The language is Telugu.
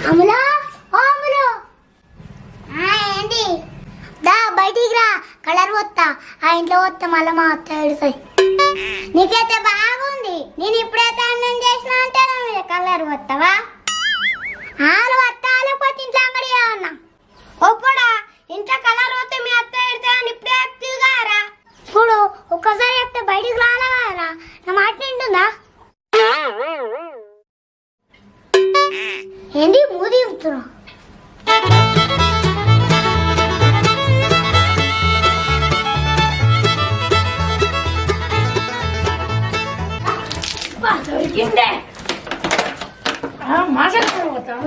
అమలా ఓ అమలు ఏంటి దా బయటికి రా కలర్ వస్తా ఆ ఇంట్లో వస్తా మళ్ళీ మా అత్త ఏడుస్తాయి నీకైతే బాగుంది నేను ఇప్పుడైతే అన్నం చేసిన అంటే కలర్ వస్తావా ఆలు వస్తాలు పోతే ఇంట్లో అంగడి ఏమన్నా ఒప్పుడా ఇంట్లో కలర్ వస్తే మీ అత్త ఏడితే అని ఇప్పుడే యాక్టివ్గా చూడు ఒక్కసారి చెప్తే బయటికి రాలేరా నా మాట నింటుందా ఏంటి మూది చెప్తున్నా దొరికిందే మాట్లాడుకోవద్దాం